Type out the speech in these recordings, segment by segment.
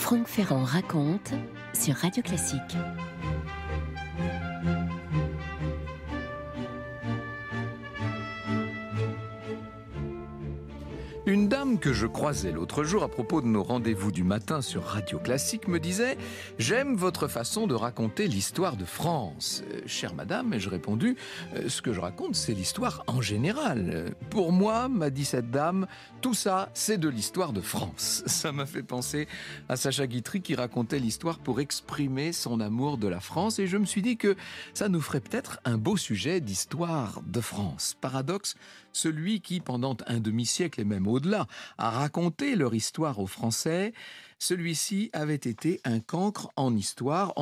Franck Ferrand raconte sur Radio Classique. Une dame que je croisais l'autre jour à propos de nos rendez-vous du matin sur Radio Classique me disait « J'aime votre façon de raconter l'histoire de France. » Chère madame, ai-je répondu, ce que je raconte, c'est l'histoire en général. Pour moi, m'a dit cette dame, tout ça, c'est de l'histoire de France. Ça m'a fait penser à Sacha Guitry qui racontait l'histoire pour exprimer son amour de la France et je me suis dit que ça nous ferait peut-être un beau sujet d'histoire de France. Paradoxe, celui qui, pendant un demi-siècle et même au-delà, a raconté leur histoire aux Français, celui-ci avait été un cancre en histoire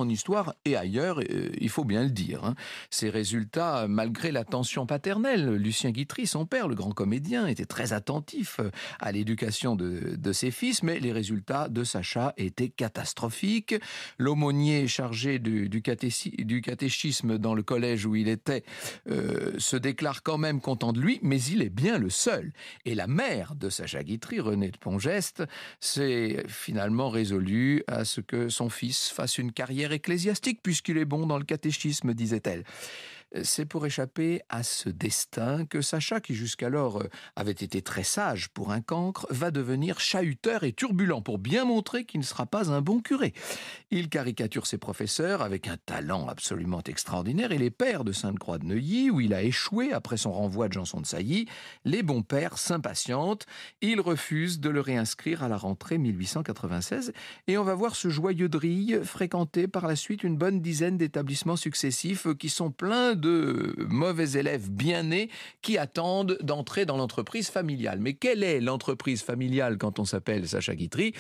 et ailleurs, il faut bien le dire. Ses résultats, malgré l'attention paternelle, Lucien Guitry, son père, le grand comédien, était très attentif à l'éducation de ses fils, mais les résultats de Sacha étaient catastrophiques. L'aumônier chargé du catéchisme dans le collège où il était se déclare quand même content de lui, mais il est bien le seul. Et la mère de Sacha Guitry, Renée de Pongeste, c'est finalement résolu à ce que son fils fasse une carrière ecclésiastique puisqu'il est bon dans le catéchisme, disait-elle. C'est pour échapper à ce destin que Sacha, qui jusqu'alors avait été très sage pour un cancre, va devenir chahuteur et turbulent pour bien montrer qu'il ne sera pas un bon curé. Il caricature ses professeurs avec un talent absolument extraordinaire et les pères de Sainte-Croix de Neuilly, où il a échoué après son renvoi de Janson de Sailly, les bons pères s'impatientent. Ils refusent de le réinscrire à la rentrée 1896 et on va voir ce joyeux drille fréquenter par la suite une bonne dizaine d'établissements successifs qui sont pleins de mauvais élèves bien nés qui attendent d'entrer dans l'entreprise familiale. Mais quelle est l'entreprise familiale quand on s'appelle Sacha Guitry ?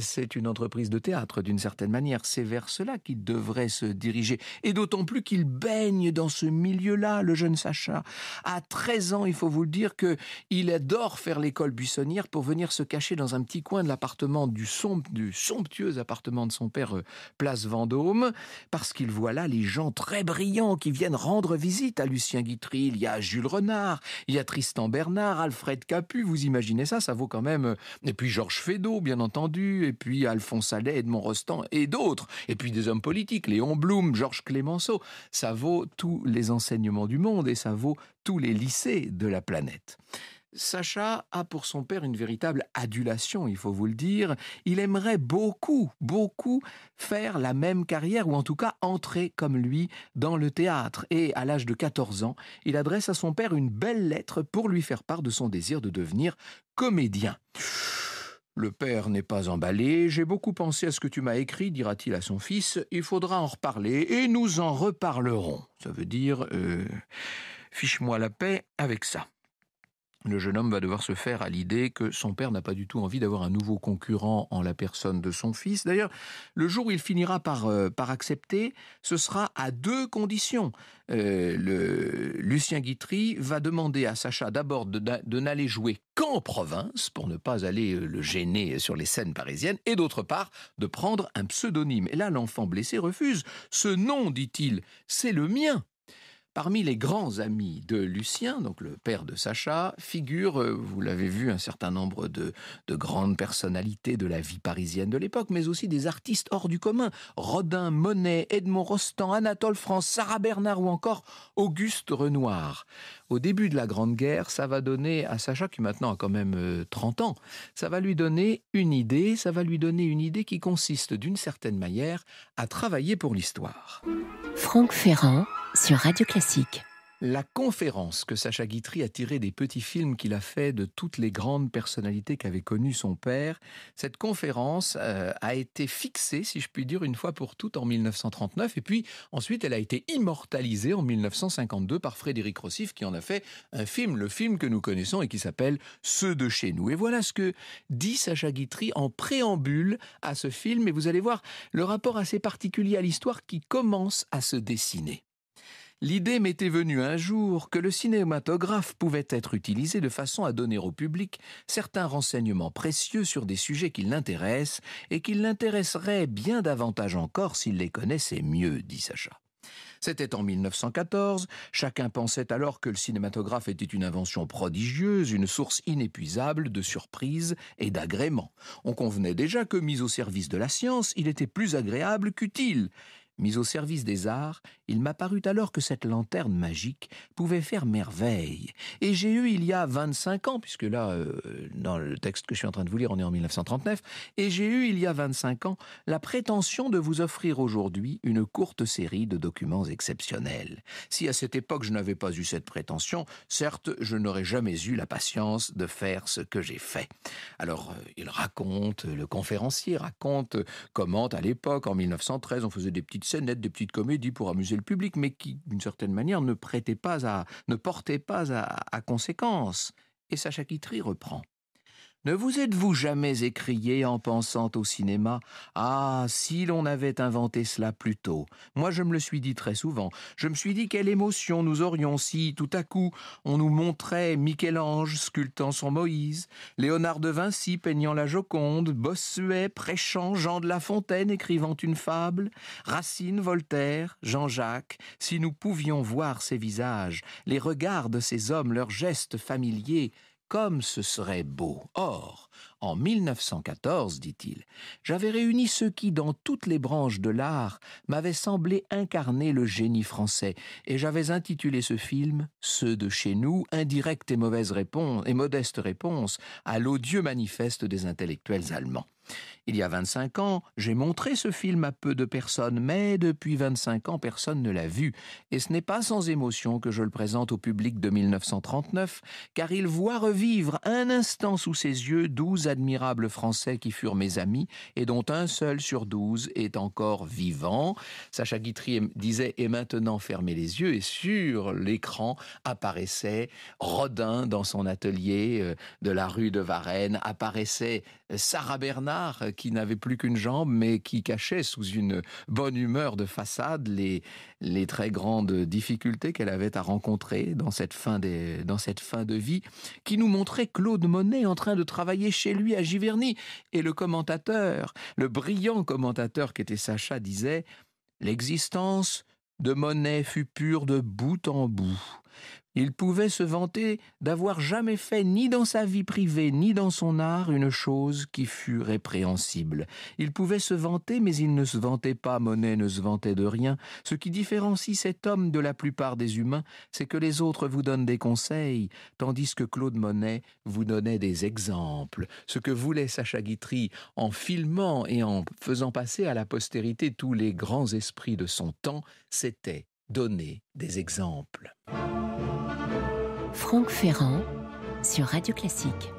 C'est une entreprise de théâtre d'une certaine manière. C'est vers cela qu'il devrait se diriger. Et d'autant plus qu'il baigne dans ce milieu-là, le jeune Sacha. À 13 ans, il faut vous le dire qu'il adore faire l'école buissonnière pour venir se cacher dans un petit coin de l'appartement du somptueux appartement de son père, place Vendôme, parce qu'il voit là les gens très brillants qui viennent rendre visite à Lucien Guitry. Il y a Jules Renard, il y a Tristan Bernard, Alfred Capu, vous imaginez ça vaut quand même... Et puis Georges Feydeau, bien entendu, et puis Alphonse Allais, Edmond Rostand, et d'autres. Et puis des hommes politiques, Léon Blum, Georges Clémenceau. Ça vaut tous les enseignements du monde et ça vaut tous les lycées de la planète. Sacha a pour son père une véritable adulation, il faut vous le dire. Il aimerait beaucoup faire la même carrière, ou en tout cas entrer comme lui dans le théâtre. Et à l'âge de 14 ans, il adresse à son père une belle lettre pour lui faire part de son désir de devenir comédien. Le père n'est pas emballé. « J'ai beaucoup pensé à ce que tu m'as écrit, dira-t-il à son fils. Il faudra en reparler et nous en reparlerons. » Ça veut dire, fiche-moi la paix avec ça. Le jeune homme va devoir se faire à l'idée que son père n'a pas du tout envie d'avoir un nouveau concurrent en la personne de son fils. D'ailleurs, le jour où il finira par accepter, ce sera à deux conditions. Lucien Guitry va demander à Sacha d'abord de n'aller jouer qu'en province, pour ne pas aller le gêner sur les scènes parisiennes, et d'autre part, de prendre un pseudonyme. Et là, l'enfant blessé refuse. « Ce nom, dit-il, c'est le mien ». Parmi les grands amis de Lucien, donc le père de Sacha, figurent, vous l'avez vu, un certain nombre de grandes personnalités de la vie parisienne de l'époque, mais aussi des artistes hors du commun. Rodin, Monet, Edmond Rostand, Anatole France, Sarah Bernard ou encore Auguste Renoir. Au début de la Grande Guerre, ça va donner à Sacha, qui maintenant a quand même 30 ans, ça va lui donner une idée qui consiste d'une certaine manière à travailler pour l'histoire. Franck Ferrand sur Radio Classique. La conférence que Sacha Guitry a tirée des petits films qu'il a fait de toutes les grandes personnalités qu'avait connues son père, cette conférence a été fixée, si je puis dire, une fois pour toutes en 1939 et puis ensuite elle a été immortalisée en 1952 par Frédéric Rossif qui en a fait un film, le film que nous connaissons et qui s'appelle « Ceux de chez nous ». Et voilà ce que dit Sacha Guitry en préambule à ce film et vous allez voir le rapport assez particulier à l'histoire qui commence à se dessiner. L'idée m'était venue un jour que le cinématographe pouvait être utilisé de façon à donner au public certains renseignements précieux sur des sujets qui l'intéressent et qui l'intéresseraient bien davantage encore s'il les connaissait mieux, dit Sacha. C'était en 1914, chacun pensait alors que le cinématographe était une invention prodigieuse, une source inépuisable de surprises et d'agréments. On convenait déjà que, mis au service de la science, il était plus agréable qu'utile. Mis au service des arts, il m'apparut alors que cette lanterne magique pouvait faire merveille. Et j'ai eu il y a 25 ans, puisque là, dans le texte que je suis en train de vous lire, on est en 1939, et j'ai eu il y a 25 ans la prétention de vous offrir aujourd'hui une courte série de documents exceptionnels. Si à cette époque je n'avais pas eu cette prétention, certes, je n'aurais jamais eu la patience de faire ce que j'ai fait. Alors, le conférencier raconte comment, à l'époque, en 1913, on faisait des petites scénettes, des petites comédies pour amuser le public, mais qui, d'une certaine manière, ne portaient pas à conséquence. Et Sacha Guitry reprend. Ne vous êtes-vous jamais écrié en pensant au cinéma « Ah, si l'on avait inventé cela plus tôt !» Moi, je me le suis dit très souvent. Je me suis dit quelle émotion nous aurions si, tout à coup, on nous montrait Michel-Ange sculptant son Moïse, Léonard de Vinci peignant la Joconde, Bossuet prêchant, Jean de La Fontaine écrivant une fable, Racine, Voltaire, Jean-Jacques, si nous pouvions voir ces visages, les regards de ces hommes, leurs gestes familiers, comme ce serait beau. Or, en 1914, dit-il, j'avais réuni ceux qui, dans toutes les branches de l'art, m'avaient semblé incarner le génie français, et j'avais intitulé ce film « Ceux de chez nous, indirecte et modeste réponse à l'odieux manifeste des intellectuels allemands ». Il y a 25 ans, j'ai montré ce film à peu de personnes, mais depuis 25 ans, personne ne l'a vu. Et ce n'est pas sans émotion que je le présente au public de 1939, car il voit revivre un instant sous ses yeux 12 admirables Français qui furent mes amis, et dont un seul sur 12 est encore vivant. Sacha Guitry disait « Et maintenant, fermez les yeux », et sur l'écran apparaissait Rodin dans son atelier de la rue de Varennes, apparaissait Sarah Bernard, qui n'avait plus qu'une jambe, mais qui cachait sous une bonne humeur de façade les très grandes difficultés qu'elle avait à rencontrer dans cette fin de vie, qui nous montrait Claude Monet en train de travailler chez lui à Giverny. Et le brillant commentateur qu'était Sacha disait « L'existence de Monet fut pure de bout en bout. Il pouvait se vanter d'avoir jamais fait ni dans sa vie privée ni dans son art une chose qui fût répréhensible. Il pouvait se vanter, mais il ne se vantait pas, Monet ne se vantait de rien. Ce qui différencie cet homme de la plupart des humains, c'est que les autres vous donnent des conseils, tandis que Claude Monet vous donnait des exemples. Ce que voulait Sacha Guitry en filmant et en faisant passer à la postérité tous les grands esprits de son temps, c'était donner des exemples. Franck Ferrand sur Radio Classique.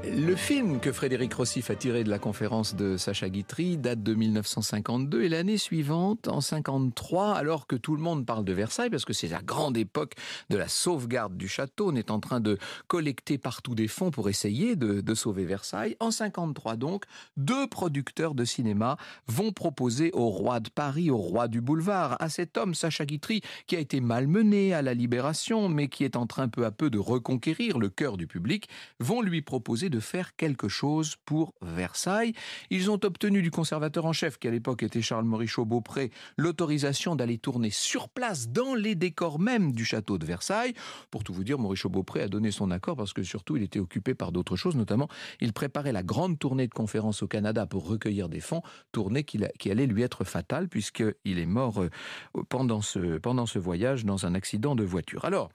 Le film que Frédéric Rossif a tiré de la conférence de Sacha Guitry date de 1952 et l'année suivante, en 1953, alors que tout le monde parle de Versailles, parce que c'est la grande époque de la sauvegarde du château, on est en train de collecter partout des fonds pour essayer de sauver Versailles. En 1953 donc, 2 producteurs de cinéma vont proposer au roi de Paris, au roi du boulevard, à cet homme Sacha Guitry, qui a été malmené à la Libération, mais qui est en train peu à peu de reconquérir le cœur du public, vont lui proposer de faire quelque chose pour Versailles. Ils ont obtenu du conservateur en chef, qui à l'époque était Charles Morisseau-Beaupré, l'autorisation d'aller tourner sur place dans les décors même du château de Versailles. Pour tout vous dire, Morisseau-Beaupré a donné son accord parce que surtout il était occupé par d'autres choses, notamment il préparait la grande tournée de conférences au Canada pour recueillir des fonds, tournée qui allait lui être fatale puisqu'il est mort pendant ce voyage dans un accident de voiture. Alors,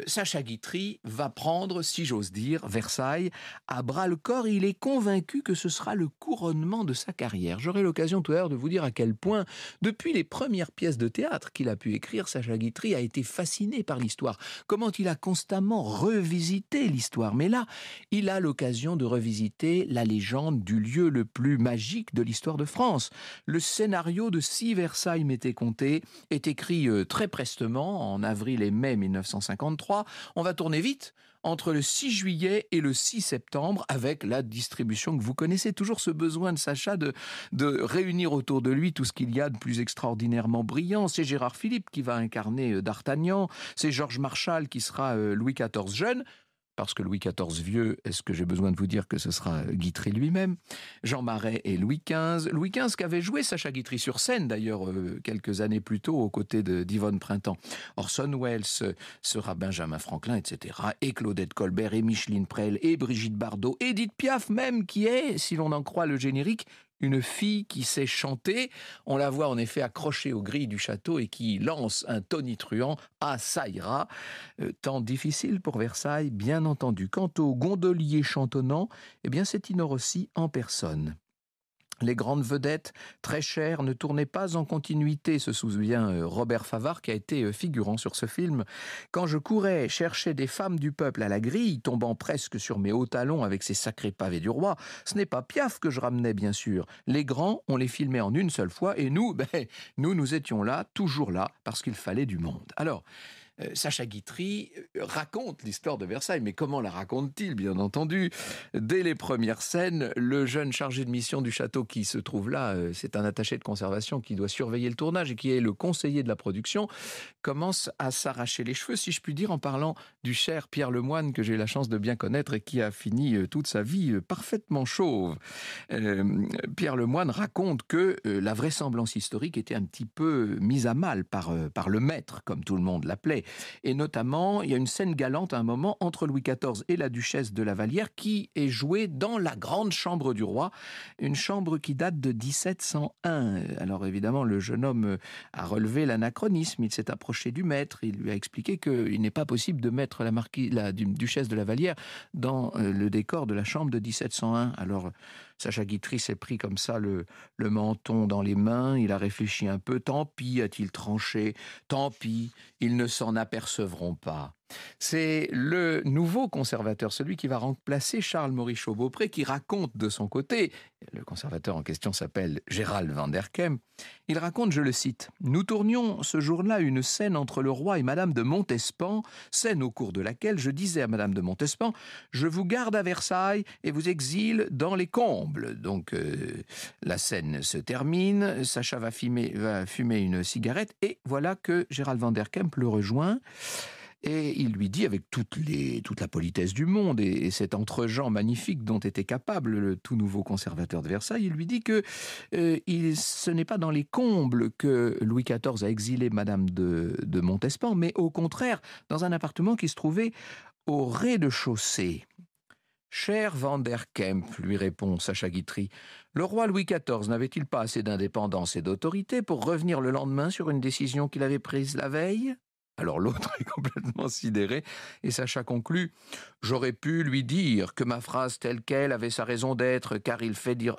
Sacha Guitry va prendre, si j'ose dire, Versailles à bras-le-corps. Il est convaincu que ce sera le couronnement de sa carrière. J'aurai l'occasion tout à l'heure de vous dire à quel point, depuis les premières pièces de théâtre qu'il a pu écrire, Sacha Guitry a été fasciné par l'histoire. Comment il a constamment revisité l'histoire. Mais là, il a l'occasion de revisiter la légende du lieu le plus magique de l'histoire de France. Le scénario de Si Versailles m'était compté est écrit très prestement, en avril et mai 1953. On va tourner vite entre le 6 juillet et le 6 septembre avec la distribution que vous connaissez. Toujours ce besoin de Sacha de réunir autour de lui tout ce qu'il y a de plus extraordinairement brillant. C'est Gérard Philipe qui va incarner D'Artagnan, c'est Georges Marchal qui sera Louis XIV jeune. parce que Louis XIV vieux, est-ce que j'ai besoin de vous dire que ce sera Guitry lui-même? Jean Marais et Louis XV. Louis XV qui avait joué Sacha Guitry sur scène d'ailleurs quelques années plus tôt aux côtés d'Yvonne Printemps. Orson Welles sera Benjamin Franklin, etc. Et Claudette Colbert et Micheline Prel et Brigitte Bardot, Édith Piaf même qui est, si l'on en croit le générique, une fille qui sait chanter. On la voit en effet accrochée aux grilles du château et qui lance un tonitruant « Ah, ça ira !» Temps difficile pour Versailles, bien entendu. Quant au gondolier chantonnant, eh bien c'est Tino Rossi en personne. Les grandes vedettes, très chères, ne tournaient pas en continuité, se souvient Robert Favart, qui a été figurant sur ce film. Quand je courais chercher des femmes du peuple à la grille, tombant presque sur mes hauts talons avec ces sacrés pavés du roi, ce n'est pas Piaf que je ramenais, bien sûr. Les grands, on les filmait en une seule fois, et nous, nous étions là, toujours là, parce qu'il fallait du monde. Alors, Sacha Guitry raconte l'histoire de Versailles, mais comment la raconte-t-il, bien entendu? Dès les premières scènes, le jeune chargé de mission du château qui se trouve là, c'est un attaché de conservation qui doit surveiller le tournage et qui est le conseiller de la production, commence à s'arracher les cheveux, si je puis dire, en parlant du cher Pierre Lemoine que j'ai eu la chance de bien connaître et qui a fini toute sa vie parfaitement chauve. Pierre Lemoine raconte que la vraisemblance historique était un petit peu mise à mal par le maître, comme tout le monde l'appelait. Et notamment, il y a une scène galante à un moment entre Louis XIV et la duchesse de la Vallière qui est jouée dans la grande chambre du roi, une chambre qui date de 1701. Alors évidemment, le jeune homme a relevé l'anachronisme, il s'est approché du maître, il lui a expliqué qu'il n'est pas possible de mettre la duchesse de la Vallière dans le décor de la chambre de 1701. Alors Sacha Guitry s'est pris comme ça le menton dans les mains, il a réfléchi un peu, tant pis, a-t-il tranché, tant pis, ils ne s'en apercevront pas. C'est le nouveau conservateur, celui qui va remplacer Charles-Maurice Chaud-Beaupré, qui raconte de son côté, le conservateur en question s'appelle Gérald van der Kemp, il raconte, je le cite, « Nous tournions ce jour-là une scène entre le roi et Madame de Montespan, scène au cours de laquelle je disais à Madame de Montespan, je vous garde à Versailles et vous exile dans les combles. » Donc la scène se termine, Sacha va fumer une cigarette et voilà que Gérald van der Kemp le rejoint. Et il lui dit, avec toute la politesse du monde et cet entre-gens magnifique dont était capable le tout nouveau conservateur de Versailles, il lui dit que ce n'est pas dans les combles que Louis XIV a exilé Madame de Montespan, mais au contraire, dans un appartement qui se trouvait au rez-de-chaussée. « Cher Van der Kemp, lui répond Sacha Guitry, le roi Louis XIV n'avait-il pas assez d'indépendance et d'autorité pour revenir le lendemain sur une décision qu'il avait prise la veille ?» Alors l'autre est complètement sidéré et Sacha conclut « J'aurais pu lui dire que ma phrase telle qu'elle avait sa raison d'être car elle fait dire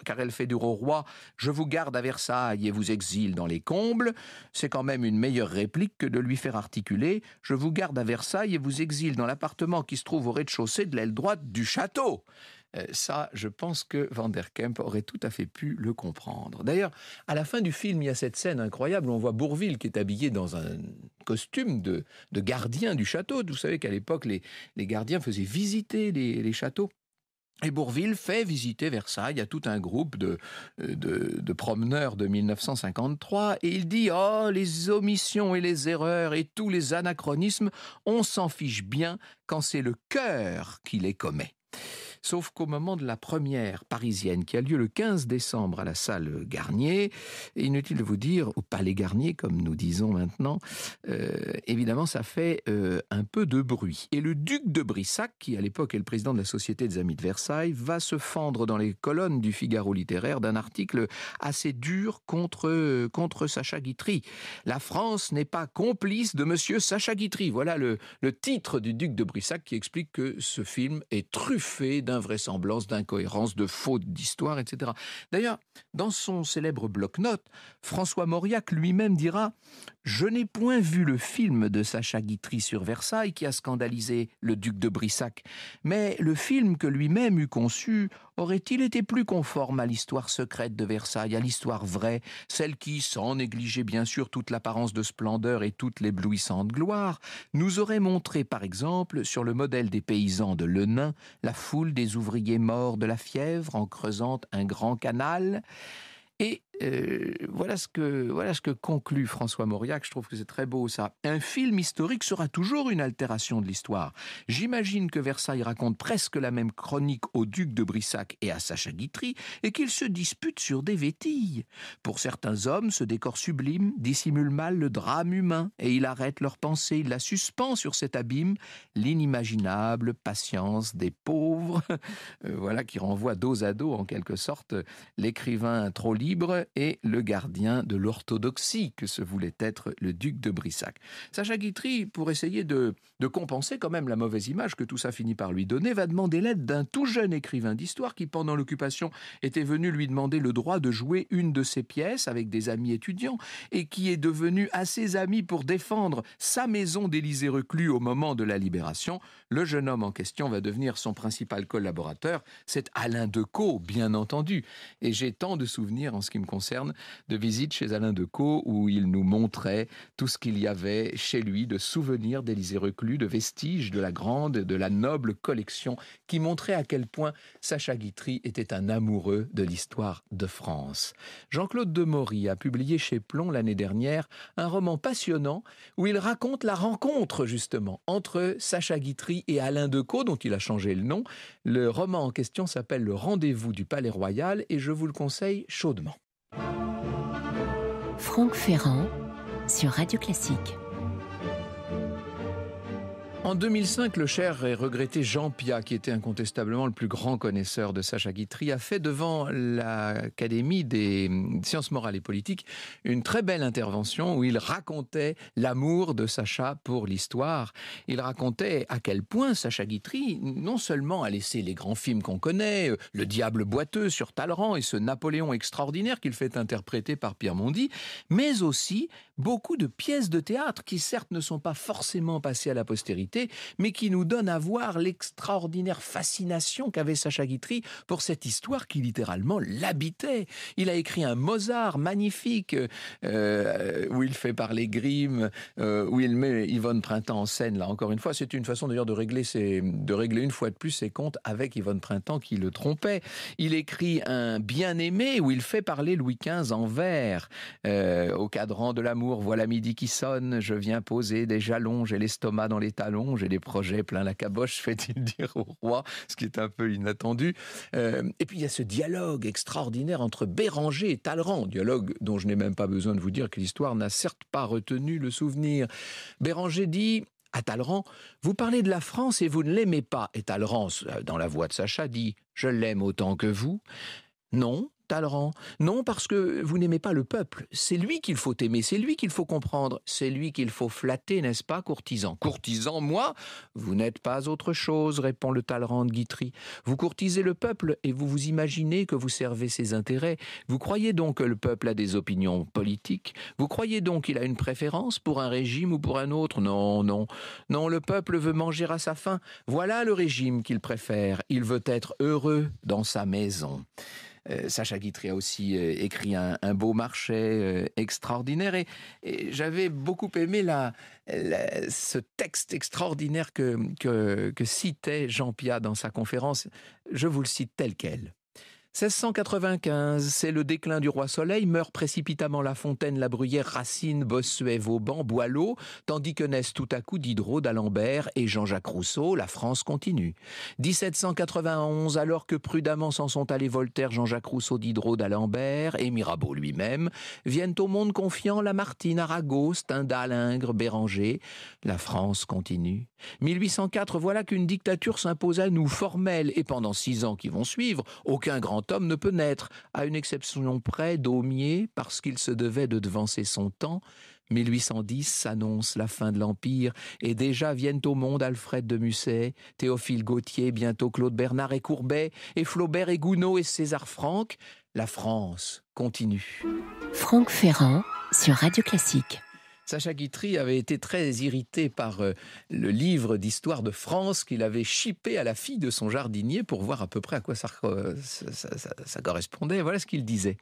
au roi « Je vous garde à Versailles et vous exile dans les combles ». C'est quand même une meilleure réplique que de lui faire articuler « Je vous garde à Versailles et vous exile dans l'appartement qui se trouve au rez-de-chaussée de l'aile droite du château ». Ça, je pense que Van der Kemp aurait tout à fait pu le comprendre. D'ailleurs, à la fin du film, il y a cette scène incroyable où on voit Bourvil qui est habillé dans un costume de gardien du château. Vous savez qu'à l'époque, les gardiens faisaient visiter les châteaux. Et Bourvil fait visiter Versailles à tout un groupe de promeneurs de 1953 et il dit « Oh, les omissions et les erreurs et tous les anachronismes, on s'en fiche bien quand c'est le cœur qui les commet. » Sauf qu'au moment de la première parisienne qui a lieu le 15 décembre à la salle Garnier, inutile de vous dire, au Palais Garnier comme nous disons maintenant, évidemment ça fait un peu de bruit. Et le duc de Brissac, qui à l'époque est le président de la Société des Amis de Versailles, va se fendre dans les colonnes du Figaro littéraire d'un article assez dur contre Sacha Guitry. « La France n'est pas complice de monsieur Sacha Guitry ». Voilà le titre du duc de Brissac qui explique que ce film est truffé d'invraisemblances, d'incohérences, de fautes d'histoire, etc. D'ailleurs, dans son célèbre bloc-notes, François Mauriac lui-même dira « Je n'ai point vu le film de Sacha Guitry sur Versailles qui a scandalisé le duc de Brissac, mais le film que lui-même eut conçu aurait-il été plus conforme à l'histoire secrète de Versailles, à l'histoire vraie, celle qui, sans négliger bien sûr toute l'apparence de splendeur et toute l'éblouissante gloire, nous aurait montré par exemple, sur le modèle des paysans de Lenain, la foule des ouvriers morts de la fièvre en creusant un grand canal ?» Et Voilà ce que conclut François Mauriac. Je trouve que c'est très beau ça. Un film historique sera toujours une altération de l'histoire. J'imagine que Versailles raconte presque la même chronique au duc de Brissac et à Sacha Guitry et qu'ils se disputent sur des vétilles. Pour certains hommes, ce décor sublime dissimule mal le drame humain et il arrête leur pensée, il la suspend sur cet abîme, l'inimaginable patience des pauvres. Voilà qui renvoie dos à dos en quelque sorte l'écrivain trop libre et le gardien de l'orthodoxie que se voulait être le duc de Brissac. Sacha Guitry, pour essayer de compenser quand même la mauvaise image que tout ça finit par lui donner, va demander l'aide d'un tout jeune écrivain d'histoire qui, pendant l'occupation, était venu lui demander le droit de jouer une de ses pièces avec des amis étudiants et qui est devenu assez ami pour défendre sa maison d'Élysée-Reclus au moment de la Libération. Le jeune homme en question va devenir son principal collaborateur. C'est Alain Decaux, bien entendu. Et j'ai tant de souvenirs en ce qui me concerne de visites chez Alain Decaux où il nous montrait tout ce qu'il y avait chez lui de souvenirs d'Élysée-Reclus, de vestiges de la grande, de la noble collection qui montrait à quel point Sacha Guitry était un amoureux de l'histoire de France. Jean-Claude Demory a publié chez Plon l'année dernière un roman passionnant où il raconte la rencontre justement entre Sacha Guitry et Alain Decaux dont il a changé le nom. Le roman en question s'appelle Le Rendez-vous du Palais Royal et je vous le conseille chaudement. Franck Ferrand sur Radio Classique. En 2005, le cher et regretté Jean Piat, qui était incontestablement le plus grand connaisseur de Sacha Guitry, a fait devant l'Académie des sciences morales et politiques une très belle intervention où il racontait l'amour de Sacha pour l'histoire. Il racontait à quel point Sacha Guitry, non seulement a laissé les grands films qu'on connaît, Le Diable boiteux sur Talleyrand et ce Napoléon extraordinaire qu'il fait interpréter par Pierre Mondy, mais aussi beaucoup de pièces de théâtre qui certes ne sont pas forcément passées à la postérité, mais qui nous donne à voir l'extraordinaire fascination qu'avait Sacha Guitry pour cette histoire qui littéralement l'habitait. Il a écrit un Mozart magnifique où il fait parler Grimm, où il met Yvonne Printemps en scène. Là encore une fois, c'est une façon d'ailleurs de régler une fois de plus ses comptes avec Yvonne Printemps qui le trompait. Il écrit un Bien-aimé où il fait parler Louis XV en vers. Au cadran de l'amour, voilà midi qui sonne, je viens poser des jalons, j'ai l'estomac dans les talons, j'ai des projets plein la caboche, fait-il dire au roi, ce qui est un peu inattendu. Et puis il y a ce dialogue extraordinaire entre Béranger et Talleyrand, dialogue dont je n'ai même pas besoin de vous dire que l'histoire n'a certes pas retenu le souvenir. Béranger dit à Talleyrand, vous parlez de la France et vous ne l'aimez pas. Et Talleyrand, dans la voix de Sacha, dit, je l'aime autant que vous. Non, Talleyrand, non, parce que vous n'aimez pas le peuple. C'est lui qu'il faut aimer, c'est lui qu'il faut comprendre, c'est lui qu'il faut flatter, n'est-ce pas, courtisan? Courtisan, moi? Vous n'êtes pas autre chose, répond le Talleyrand de Guitry. Vous courtisez le peuple et vous vous imaginez que vous servez ses intérêts. Vous croyez donc que le peuple a des opinions politiques? Vous croyez donc qu'il a une préférence pour un régime ou pour un autre? Non, non, non, le peuple veut manger à sa faim. Voilà le régime qu'il préfère. Il veut être heureux dans sa maison. Sacha Guitry a aussi écrit un beau marché extraordinaire et j'avais beaucoup aimé ce texte extraordinaire que citait Jean Piat dans sa conférence. Je vous le cite tel quel. 1695, c'est le déclin du roi Soleil, meurt précipitamment La Fontaine, La Bruyère, Racine, Bossuet, Vauban, Boileau, tandis que naissent tout à coup Diderot, d'Alembert et Jean-Jacques Rousseau, la France continue. 1791, alors que prudemment s'en sont allés Voltaire, Jean-Jacques Rousseau, Diderot, d'Alembert et Mirabeau lui-même, viennent au monde confiant Lamartine, Arago, Stendhal, Ingres, Béranger. La France continue. 1804, voilà qu'une dictature s'impose à nous, formelle, et pendant 6 ans qui vont suivre, aucun grand homme ne peut naître, à une exception près, Daumier, parce qu'il se devait de devancer son temps. 1810 s'annonce la fin de l'Empire et déjà viennent au monde Alfred de Musset, Théophile Gautier, bientôt Claude Bernard et Courbet, et Flaubert et Gounod et César Franck. La France continue. Franck Ferrand sur Radio Classique. Sacha Guitry avait été très irrité par le livre d'histoire de France qu'il avait chippé à la fille de son jardinier pour voir à peu près à quoi ça correspondait. Voilà ce qu'il disait.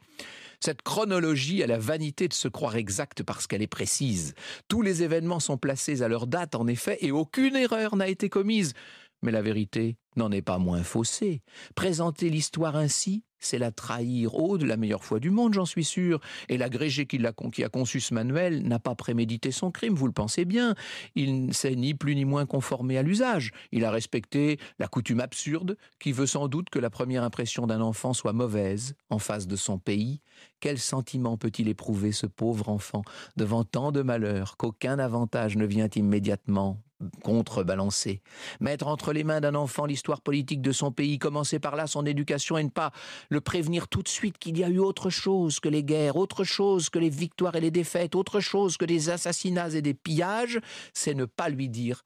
Cette chronologie a la vanité de se croire exacte parce qu'elle est précise. Tous les événements sont placés à leur date, en effet, et aucune erreur n'a été commise. Mais la vérité n'en est pas moins faussé. Présenter l'histoire ainsi, c'est la trahir. Oh, de la meilleure foi du monde, j'en suis sûr. Et l'agrégé qui a conçu ce manuel n'a pas prémédité son crime, vous le pensez bien. Il ne s'est ni plus ni moins conformé à l'usage. Il a respecté la coutume absurde qui veut sans doute que la première impression d'un enfant soit mauvaise en face de son pays. Quel sentiment peut-il éprouver ce pauvre enfant devant tant de malheurs qu'aucun avantage ne vient immédiatement contrebalancer. Mettre entre les mains d'un enfant l'histoire politique de son pays, commencer par là son éducation et ne pas le prévenir tout de suite qu'il y a eu autre chose que les guerres, autre chose que les victoires et les défaites, autre chose que des assassinats et des pillages, c'est ne pas lui dire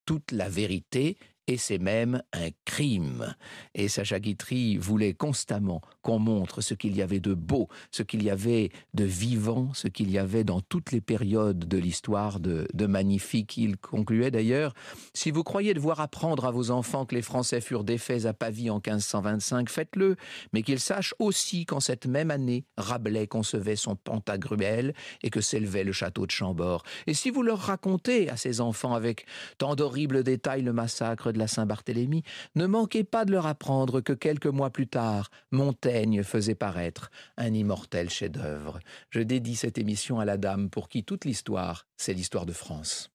toute la vérité. Et c'est même un crime. Et Sacha Guitry voulait constamment qu'on montre ce qu'il y avait de beau, ce qu'il y avait de vivant, ce qu'il y avait dans toutes les périodes de l'histoire de magnifique. Il concluait d'ailleurs, « Si vous croyez devoir apprendre à vos enfants que les Français furent défaits à Pavie en 1525, faites-le, mais qu'ils sachent aussi qu'en cette même année, Rabelais concevait son Pantagruel et que s'élevait le château de Chambord. Et si vous leur racontez à ces enfants avec tant d'horribles détails le massacre de la Saint-Barthélemy, ne manquez pas de leur apprendre que quelques mois plus tard, Montaigne faisait paraître un immortel chef-d'œuvre. » Je dédie cette émission à la dame pour qui toute l'histoire, c'est l'histoire de France.